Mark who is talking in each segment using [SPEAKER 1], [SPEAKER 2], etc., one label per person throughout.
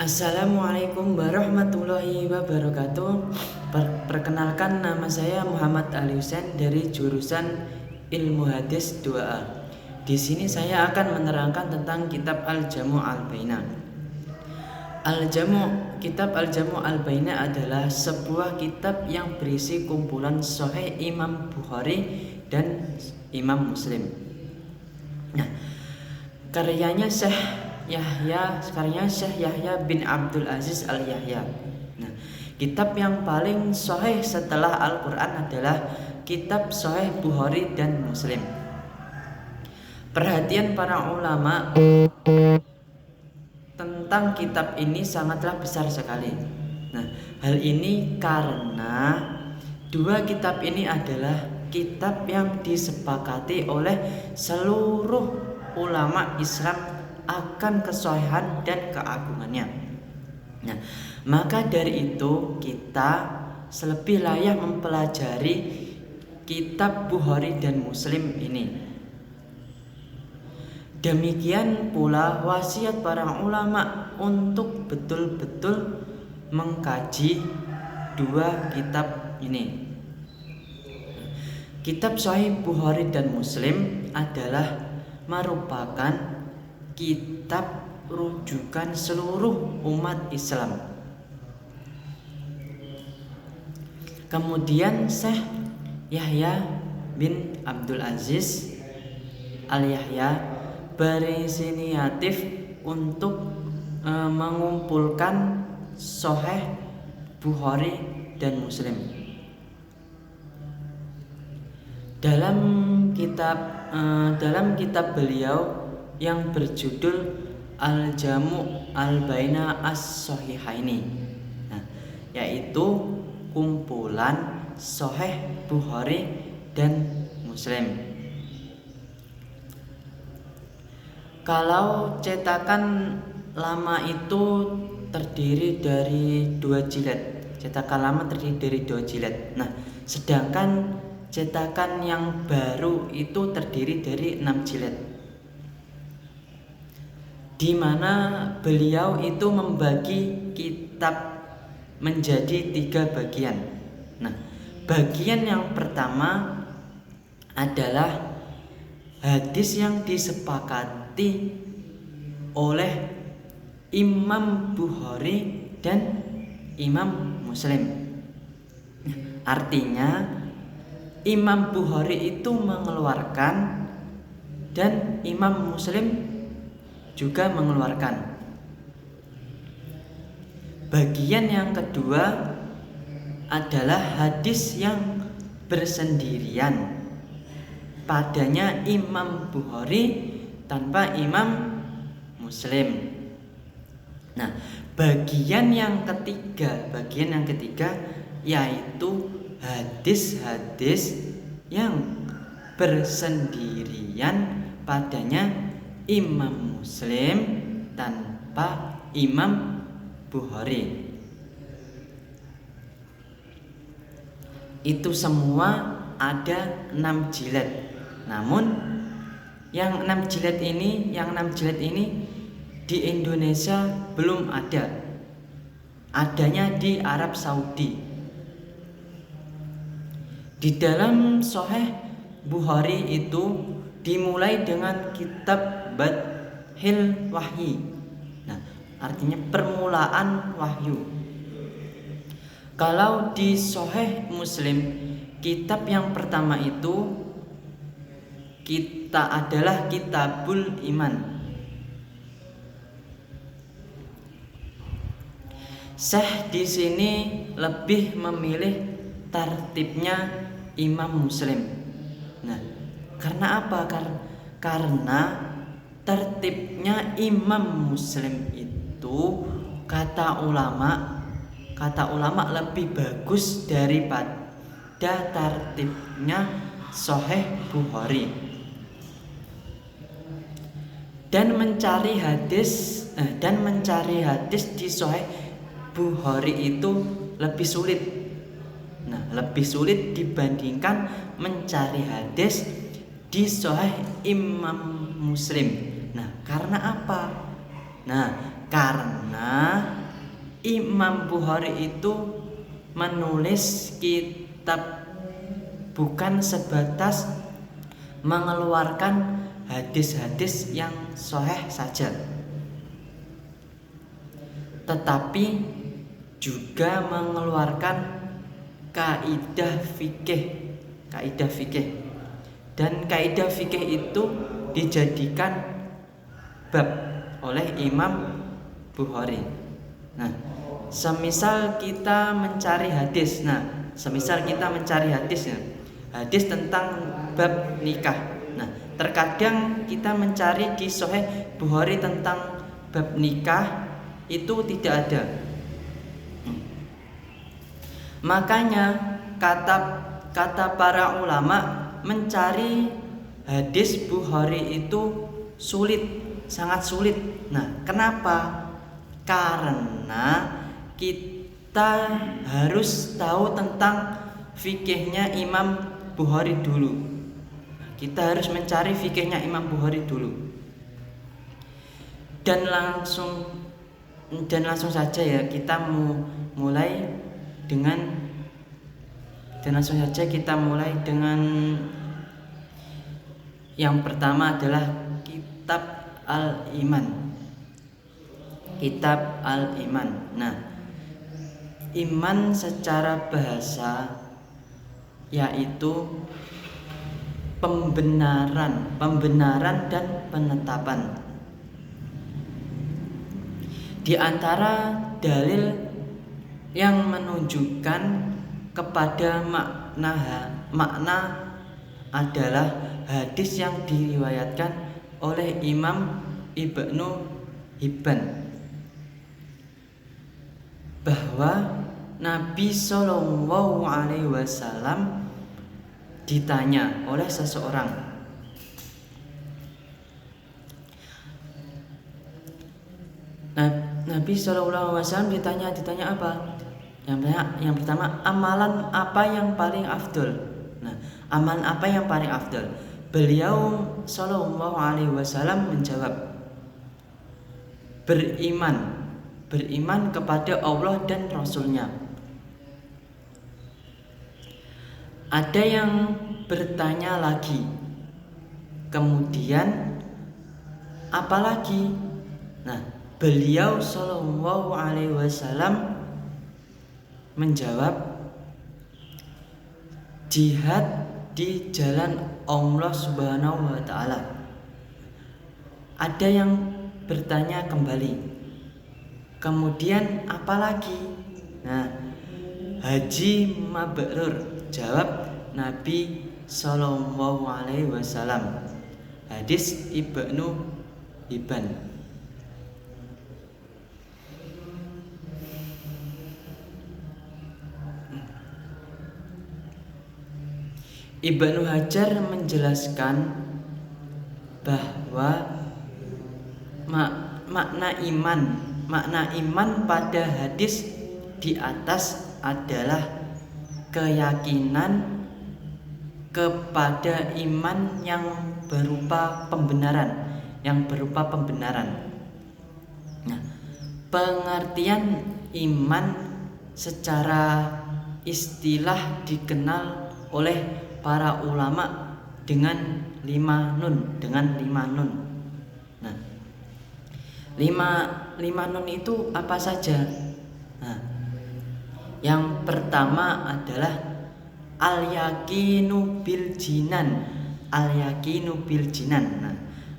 [SPEAKER 1] Assalamualaikum warahmatullahi wabarakatuh. Perkenalkan, nama saya Muhammad Ali Husain dari jurusan Ilmu Hadis 2A. Di sini saya akan menerangkan tentang kitab Al-Jamu' Al-Baina. Kitab Al-Jamu' Al-Baina adalah sebuah kitab yang berisi kumpulan Sahih Imam Bukhari dan Imam Muslim. Nah, karyanya Syekh Yahya bin Abdul Aziz Al-Yahya. Nah, kitab yang paling sahih setelah Al-Quran adalah kitab Sahih Bukhari dan Muslim. Perhatian para ulama tentang kitab ini sangatlah besar sekali. Nah, hal ini karena dua kitab ini adalah kitab yang disepakati oleh seluruh ulama Islam akan kesahihan dan keagungannya. Nah, maka dari itu kita selebih layak mempelajari kitab Bukhari dan Muslim ini. Demikian pula wasiat para ulama untuk betul-betul mengkaji dua kitab ini. Kitab Sahih Bukhari dan Muslim adalah merupakan kitab rujukan seluruh umat Islam. Kemudian Syekh Yahya bin Abdul Aziz Al-Yahya berinisiatif untuk mengumpulkan Sahih Bukhari dan Muslim. Dalam kitab beliau yang berjudul Al-Jamu' Al-Baina As-Sahihaini, yaitu kumpulan Sahih Bukhari dan Muslim. Kalau cetakan lama itu terdiri dari 2 jilid. Cetakan lama terdiri dari 2 jilid. Nah, sedangkan cetakan yang baru itu terdiri dari 6 jilid. Di mana beliau itu membagi kitab menjadi 3 bagian. Nah, bagian yang pertama adalah hadis yang disepakati oleh Imam Bukhari dan Imam Muslim. Artinya Imam Bukhari itu mengeluarkan dan Imam Muslim juga mengeluarkan. Bagian yang kedua adalah hadis yang bersendirian, padanya Imam Bukhari tanpa Imam Muslim. Nah, bagian yang ketiga yaitu hadis-hadis yang bersendirian padanya Imam Muslim tanpa Imam Bukhari. Itu semua ada 6 jilid. Namun yang 6 jilid ini di Indonesia belum ada. Adanya di Arab Saudi. Di dalam Sahih Bukhari itu dimulai dengan kitab Badhil Wahyi. Nah, artinya permulaan wahyu. Kalau di Sahih Muslim, kitab yang pertama itu adalah Kitabul Iman. Syekh di sini lebih memilih tartibnya Imam Muslim. Nah, karena apa? Karena tertibnya Imam Muslim itu kata ulama lebih bagus daripada tertibnya Sahih Bukhari. Dan mencari hadis di Sahih Bukhari itu lebih sulit. Nah, lebih sulit dibandingkan mencari hadis di Sahih Imam Muslim. Nah, karena apa? Nah, karena Imam Bukhari itu menulis kitab bukan sebatas mengeluarkan hadis-hadis yang sahih saja, tetapi juga mengeluarkan kaidah fikih. Dan kaidah fikih itu dijadikan bab oleh Imam Bukhari. Nah, semisal kita mencari hadis hadis tentang bab nikah. Nah, terkadang kita mencari di Sahih Bukhari tentang bab nikah itu tidak ada. Makanya kata para ulama, mencari hadis Bukhari itu sulit, sangat sulit. Nah, kenapa? Karena kita harus tahu tentang fikihnya Imam Bukhari dulu. Kita harus mencari fikihnya Imam Bukhari dulu. Dan langsung saja ya, kita mulai dengan yang pertama adalah Kitab Al-Iman. Nah, iman secara bahasa yaitu pembenaran dan penetapan. Di antara dalil yang menunjukkan kepada makna adalah hadis yang diriwayatkan oleh Imam Ibnu Hibban bahwa Nabi Shallallahu Alaihi Wasallam ditanya oleh seseorang, Nabi Shallallahu Alaihi Wasallam ditanya apa? Yang pertama, amalan apa yang paling afdol? Nah, amalan apa yang paling afdol? Beliau Shallallahu Alaihi Wasallam menjawab, beriman kepada Allah dan Rasulnya. Ada yang bertanya lagi, kemudian apa lagi? Nah, beliau Shallallahu Alaihi Wasallam menjawab, jihad di jalan Allah Subhanahu wa Ta'ala. Ada yang bertanya kembali, kemudian apa lagi? Nah, haji mabrur, jawab Nabi Shallallahu Alaihi Wasallam. Hadis Ibnu Hibban. Ibnu Hajar menjelaskan bahwa makna iman pada hadis di atas adalah keyakinan kepada iman yang berupa pembenaran. Nah, pengertian iman secara istilah dikenal oleh para ulama dengan 5 nun. Nah, 5 nun itu apa saja? Nah, yang pertama adalah al-yaqinu bil jinan. Nah,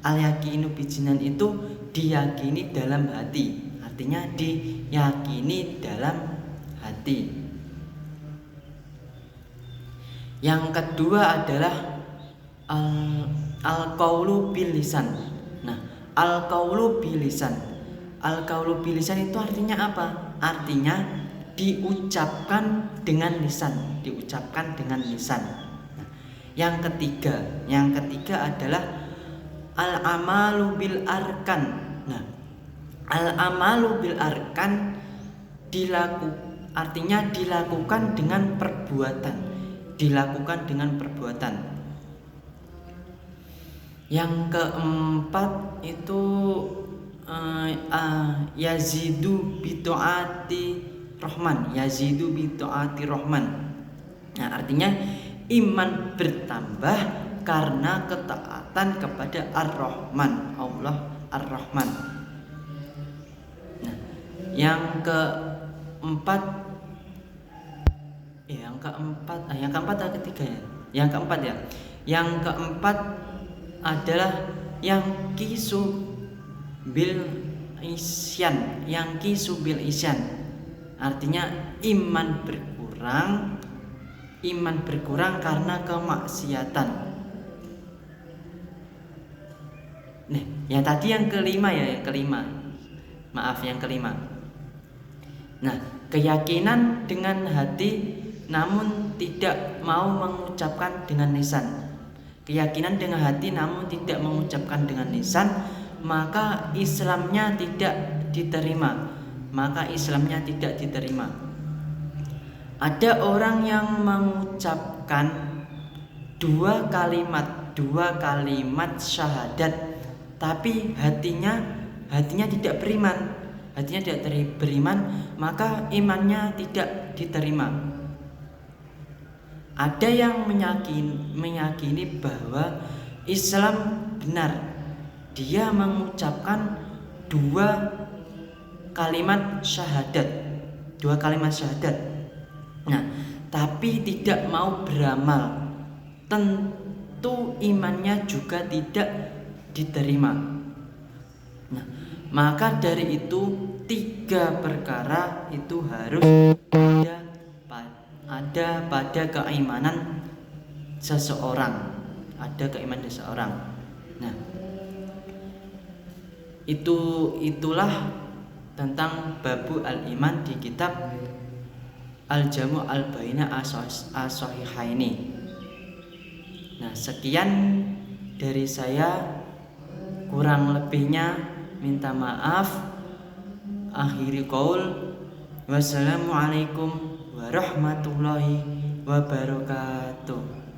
[SPEAKER 1] al-yaqinu bil jinan itu diyakini dalam hati. Artinya diyakini dalam hati. Yang kedua adalah al-qaulu bil lisan. Nah, al-qaulu bil lisan itu artinya apa? Artinya diucapkan dengan lisan. Nah, yang ketiga adalah al-amalu bil arkan. Nah, al-amalu bil arkan artinya dilakukan dengan perbuatan. Yang keempat itu yazidu bitaati Rahman, yazidu bitaati Rahman. Nah, artinya iman bertambah karena ketaatan kepada Ar-Rahman, Allah Ar-Rahman. Nah, yang keempat atau ketiga ya? Yang keempat ya. Yang keempat adalah yang kisu bil isyan. Artinya iman berkurang karena kemaksiatan. Nah, yang tadi yang kelima. Nah, keyakinan dengan hati namun tidak mau mengucapkan dengan lisan. Keyakinan dengan hati namun tidak mengucapkan dengan lisan, maka Islamnya tidak diterima. Ada orang yang mengucapkan dua kalimat syahadat, tapi hatinya tidak beriman, maka imannya tidak diterima. Ada yang meyakini bahwa Islam benar, dia mengucapkan dua kalimat syahadat. Nah, tapi tidak mau beramal, tentu imannya juga tidak diterima. Nah, maka dari itu 3 perkara itu harus ada pada keimanan seseorang. Nah, itulah tentang babu al-iman di kitab Al-Jamu' al-Baina as-Sahihaini. Nah, sekian dari saya, kurang lebihnya minta maaf. Akhiri qaul, wassalamualaikum warahmatullahi wabarakatuh.